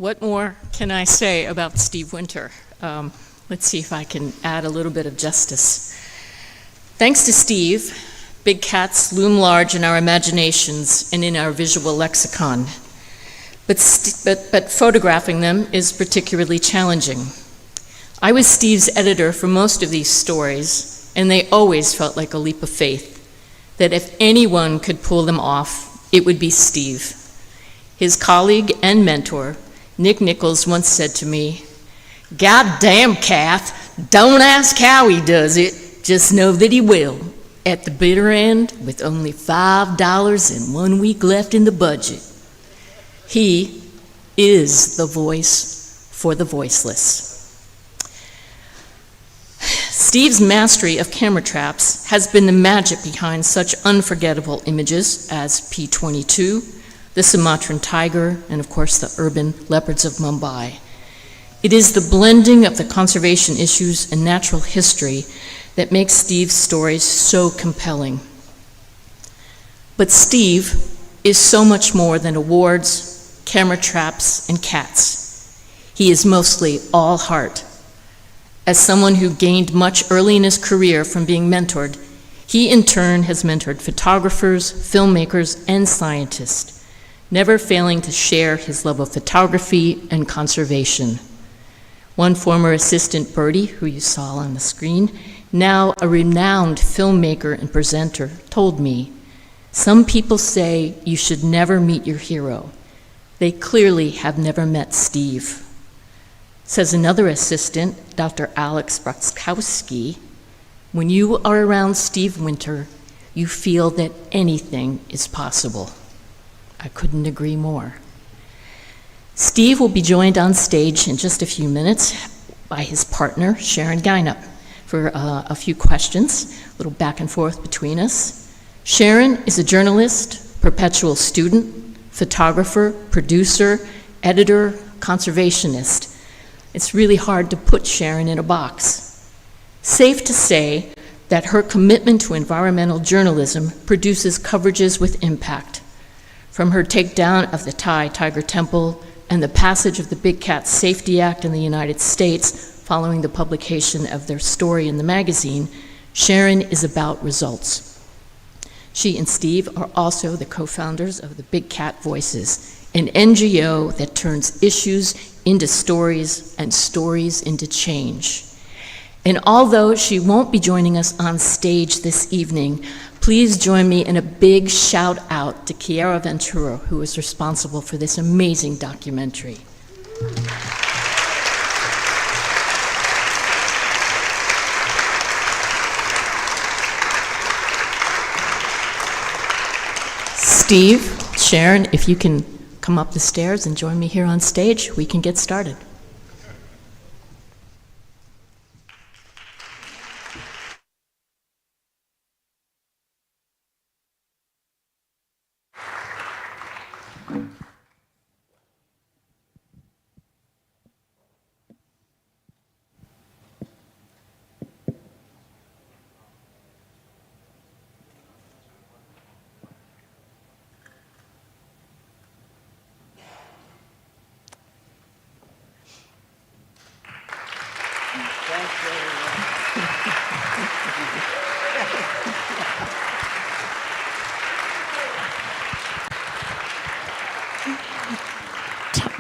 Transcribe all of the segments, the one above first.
What more can I say about Steve Winter? Let's see if I can add a little bit of justice. Thanks to Steve, big cats loom large in our imaginations and in our visual lexicon. But photographing them is particularly challenging. I was Steve's editor for most of these stories, and they always felt like a leap of faith, that if anyone could pull them off, it would be Steve. His colleague and mentor, Nick Nichols, once said to me, "God damn, Kath, don't ask how he does it, just know that he will." At the bitter end, with only $5 and 1 week left in the budget. He is the voice for the voiceless. Steve's mastery of camera traps has been the magic behind such unforgettable images as P-22, the Sumatran tiger, and of course the urban leopards of Mumbai. It is the blending of the conservation issues and natural history that makes Steve's stories so compelling. But Steve is so much more than awards, camera traps, and cats. He is mostly all heart. As someone who gained much early in his career from being mentored, he in turn has mentored photographers, filmmakers, and scientists, never failing to share his love of photography and conservation. One former assistant, Bertie, who you saw on the screen, now a renowned filmmaker and presenter, told me, "Some people say you should never meet your hero. They clearly have never met Steve." Says another assistant, Dr. Alex Braskowski, "When you are around Steve Winter, you feel that anything is possible." I couldn't agree more. Steve will be joined on stage in just a few minutes by his partner, Sharon Guynup, for a few questions, a little back and forth between us. Sharon is a journalist, perpetual student, photographer, producer, editor, conservationist. It's really hard to put Sharon in a box. Safe to say that her commitment to environmental journalism produces coverages with impact. From her takedown of the Thai Tiger Temple and the passage of the Big Cat Safety Act in the United States following the publication of their story in the magazine, Sharon is about results. She and Steve are also the co-founders of the Big Cat Voices, an NGO that turns issues into stories and stories into change. And although she won't be joining us on stage this evening, please join me in a big shout out to Chiara Ventura, who is responsible for this amazing documentary. Steve, Sharon, if you can come up the stairs and join me here on stage, we can get started.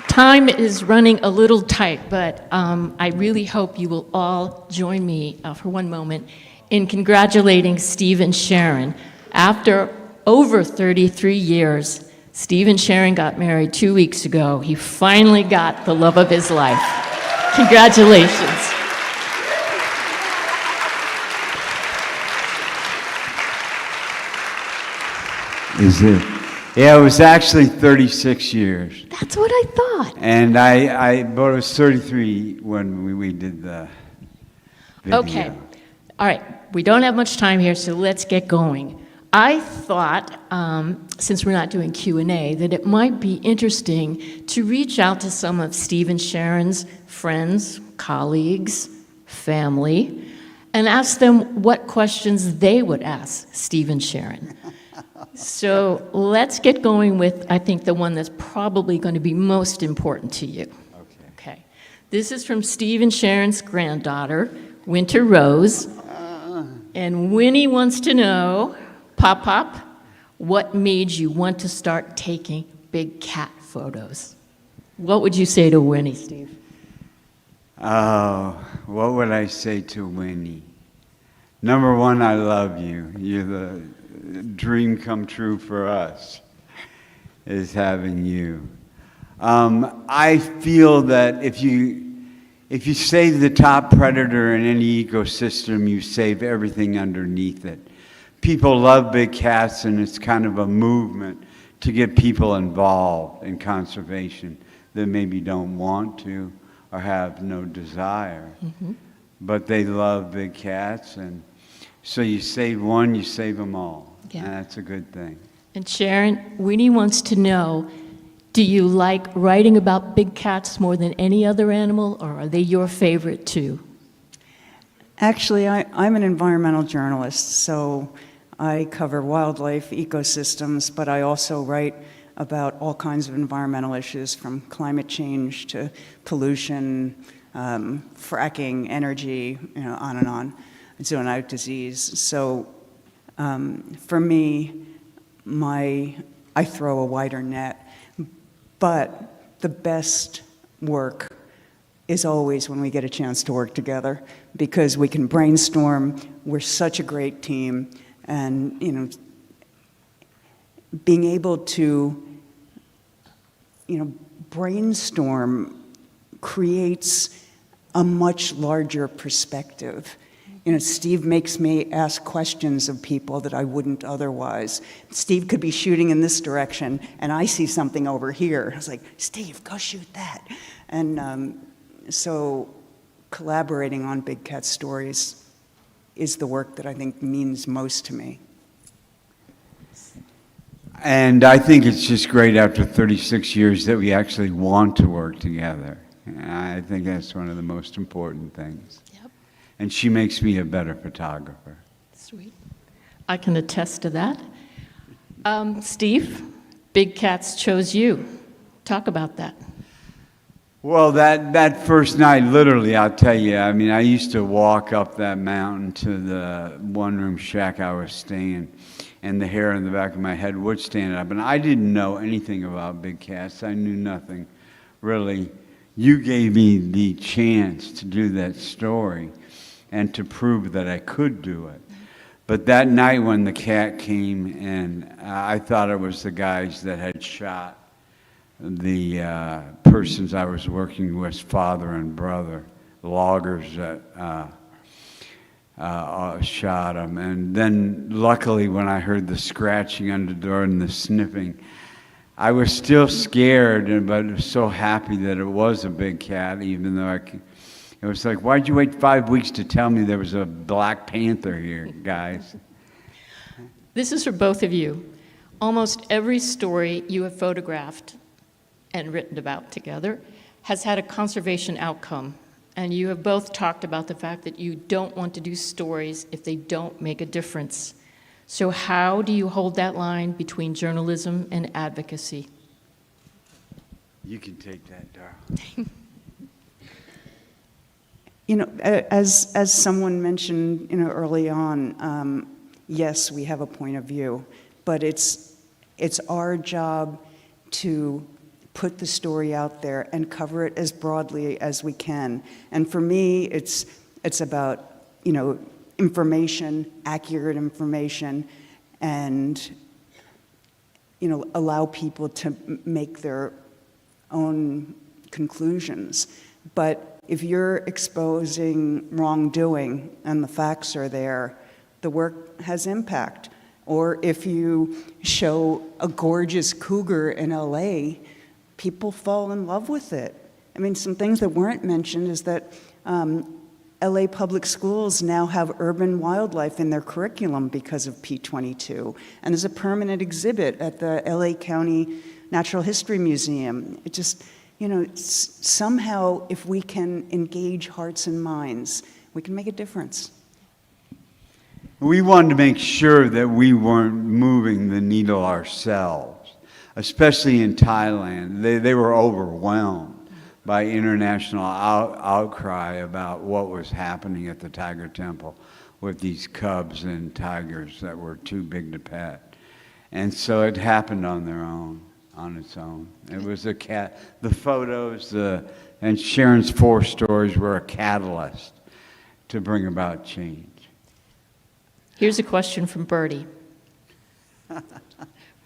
Time is running a little tight, but I really hope you will all join me for one moment in congratulating Steve and Sharon. After over 33 years, Steve and Sharon got married 2 weeks ago. He finally got the love of his life. Congratulations. Is it? Yeah, it was actually 36 years. That's what I thought. And but it was 33 when we did the video. Okay. All right. We don't have much time here, so let's get going. I thought, since we're not doing Q&A, that it might be interesting to reach out to some of Steve and Sharon's friends, colleagues, family, and ask them what questions they would ask Steve and Sharon. So let's get going with, I think, the one that's probably going to be most important to you. Okay. This is from Steve and Sharon's granddaughter, Winter Rose. And Winnie wants to know, Pop, what made you want to start taking big cat photos? What would you say to Winnie, Steve? Oh, what would I say to Winnie? Number one, I love you. You're the dream come true for us, is having you. I feel that if you save the top predator in any ecosystem, you save everything underneath it. People love big cats, and it's kind of a movement to get people involved in conservation that maybe don't want to or have no desire. Mm-hmm. But they love big cats, and so you save one, you save them all. Yeah. And that's a good thing. And Sharon, Winnie wants to know, do you like writing about big cats more than any other animal, or are they your favorite too? Actually, I'm an environmental journalist, so I cover wildlife, ecosystems, but I also write about all kinds of environmental issues, from climate change to pollution, fracking, energy, on and on, zoonotic disease. So for me, I throw a wider net, but the best work is always when we get a chance to work together, because we can brainstorm. We're such a great team, and being able to brainstorm creates a much larger perspective. Steve makes me ask questions of people that I wouldn't otherwise. Steve could be shooting in this direction, and I see something over here. I was like, Steve, go shoot that. And so collaborating on big cat stories is the work that I think means most to me. And I think it's just great after 36 years that we actually want to work together. I think that's one of the most important things. Yep. And she makes me a better photographer. Sweet. I can attest to that. Steve, big cats chose you. Talk about that. Well, that first night, literally, I'll tell you, I used to walk up that mountain to the one-room shack I was staying, and the hair on the back of my head would stand up. And I didn't know anything about big cats. I knew nothing, really. You gave me the chance to do that story and to prove that I could do it. But that night when the cat came, and I thought it was the guys that had shot the persons I was working with, father and brother, loggers that shot him. And then luckily when I heard the scratching on the door and the sniffing, I was still scared, but I was so happy that it was a big cat, even though it was like, why'd you wait 5 weeks to tell me there was a Black Panther here, guys? This is for both of you. Almost every story you have photographed and written about together has had a conservation outcome. And you have both talked about the fact that you don't want to do stories if they don't make a difference. So how do you hold that line between journalism and advocacy? You can take that, darling. As someone mentioned, early on, yes, we have a point of view, but it's our job to put the story out there and cover it as broadly as we can. And for me, it's about, information, accurate information, and, allow people to make their own conclusions. But if you're exposing wrongdoing and the facts are there, the work has impact. Or if you show a gorgeous cougar in LA, people fall in love with it. Some things that weren't mentioned is that LA public schools now have urban wildlife in their curriculum because of P22. And there's a permanent exhibit at the LA County Natural History Museum. It just, somehow if we can engage hearts and minds, we can make a difference. We wanted to make sure that we weren't moving the needle ourselves, especially in Thailand. They were overwhelmed by international outcry about what was happening at the Tiger Temple with these cubs and tigers that were too big to pet. And so it happened on its own. It was the photos, and Sharon's 4 stories were a catalyst to bring about change. Here's a question from Bertie.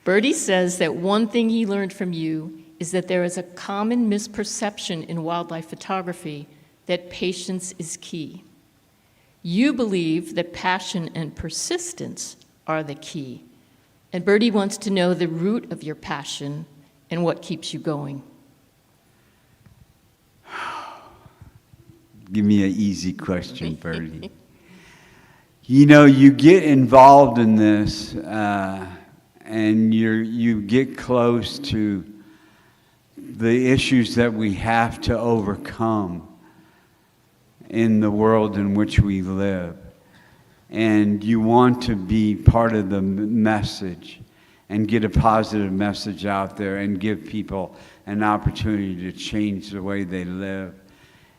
Bertie says that one thing he learned from you is that there is a common misperception in wildlife photography that patience is key. You believe that passion and persistence are the key. And Bertie wants to know the root of your passion and what keeps you going. Give me an easy question, Bertie. You know, you get involved in this, and you get close to the issues that we have to overcome in the world in which we live. And you want to be part of the message and get a positive message out there and give people an opportunity to change the way they live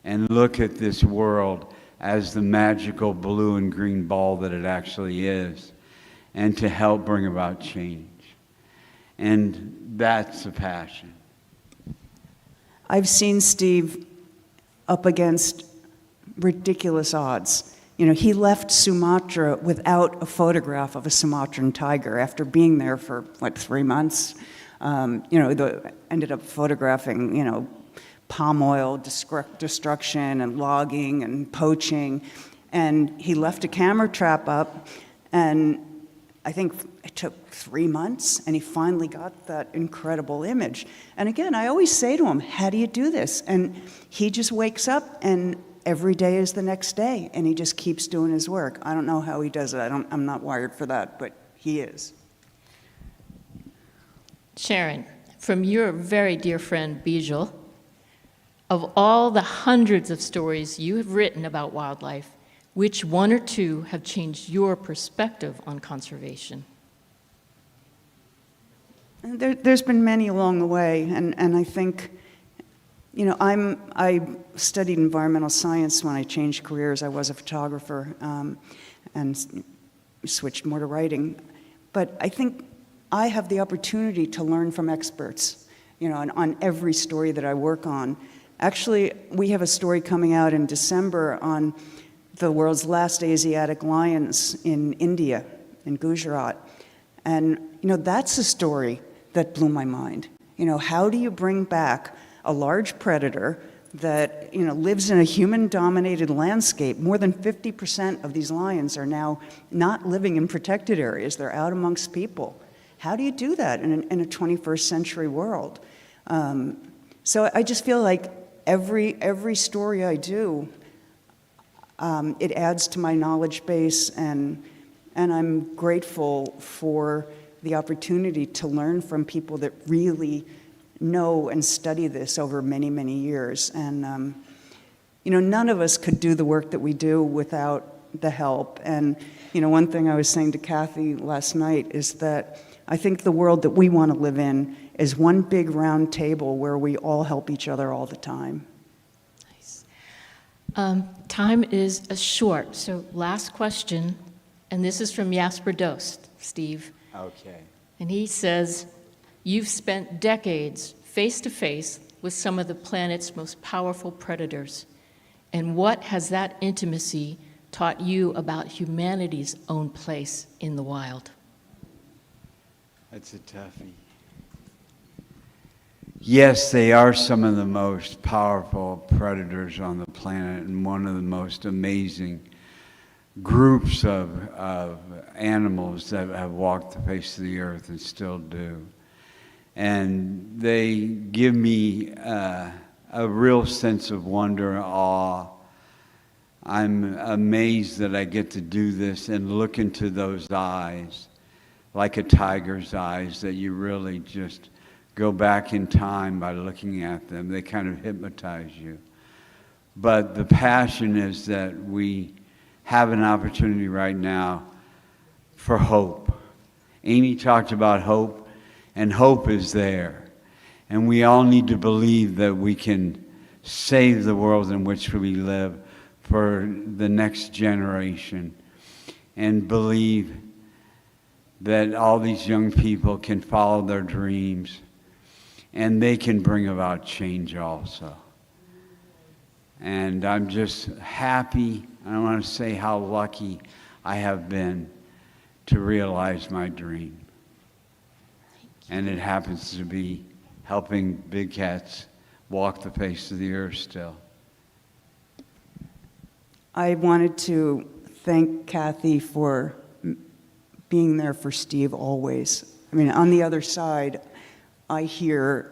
and look at this world as the magical blue and green ball that it actually is, and to help bring about change. And that's a passion. I've seen Steve up against ridiculous odds. You know, he left Sumatra without a photograph of a Sumatran tiger after being there for, 3 months. Ended up photographing, palm oil destruction and logging and poaching. And he left a camera trap up, and I think it took 3 months, and he finally got that incredible image. And again, I always say to him, how do you do this? And he just wakes up, and every day is the next day, and he just keeps doing his work. I don't know how he does it. I'm not wired for that, but he is. Sharon, from your very dear friend Bijal, of all the hundreds of stories you have written about wildlife, which one or two have changed your perspective on conservation? There's been many along the way, and I think, I studied environmental science when I changed careers. I was a photographer and switched more to writing. But I think I have the opportunity to learn from experts, on every story that I work on. Actually, we have a story coming out in December on the world's last Asiatic lions in India, in Gujarat. And, that's a story that blew my mind. How do you bring back a large predator that, lives in a human-dominated landscape? More than 50% of these lions are now not living in protected areas. They're out amongst people. How do you do that in a 21st century world? So I just feel like every story I do, it adds to my knowledge base, and I'm grateful for the opportunity to learn from people that really know and study this over many, many years. And, none of us could do the work that we do without the help. And, one thing I was saying to Kathy last night is that I think the world that we want to live in is one big round table where we all help each other all the time. Nice. Time is short, so last question, and this is from Jasper Dost, Steve. Okay. And he says, you've spent decades face-to-face with some of the planet's most powerful predators. And what has that intimacy taught you about humanity's own place in the wild? That's a toughie. Yes, they are some of the most powerful predators on the planet, and one of the most amazing groups of animals that have walked the face of the earth and still do. And they give me a real sense of wonder and awe. I'm amazed that I get to do this and look into those eyes, like a tiger's eyes, that you really just go back in time by looking at them. They kind of hypnotize you. But the passion is that we have an opportunity right now for hope. Amy talked about hope, and hope is there. And we all need to believe that we can save the world in which we live for the next generation, and believe that all these young people can follow their dreams and they can bring about change also. And I'm just happy, I want to say how lucky I have been to realize my dream. And it happens to be helping big cats walk the face of the earth still. I wanted to thank Kathy for being there for Steve always. I mean, on the other side, I hear,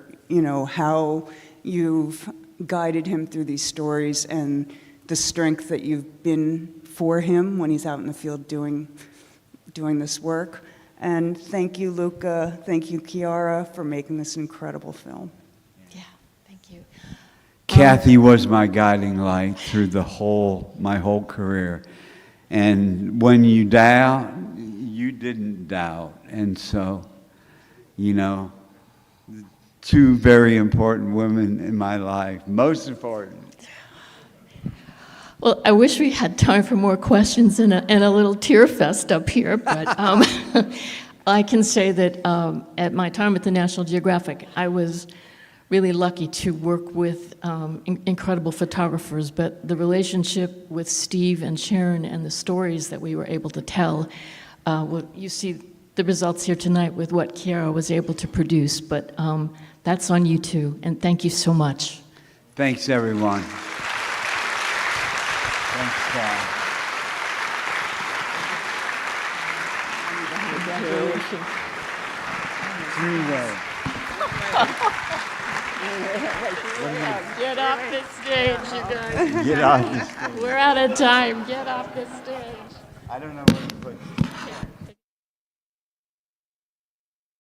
how you've guided him through these stories and the strength that you've been for him when he's out in the field doing this work. And thank you, Luca. Thank you, Chiara, for making this incredible film. Yeah, thank you. Kathy was my guiding light through my whole career. And when you doubt, you didn't doubt. And so, two very important women in my life, most important. Well, I wish we had time for more questions and a little tear fest up here, but I can say that at my time at the National Geographic, I was really lucky to work with incredible photographers, but the relationship with Steve and Sharon and the stories that we were able to tell, you see the results here tonight with what Chiara was able to produce, but that's on you too, and thank you so much. Thanks, everyone. Thanks, Cal. Congratulations. Get off the stage, you guys. Get off the stage. We're out of time. Get off the stage. I don't know where to put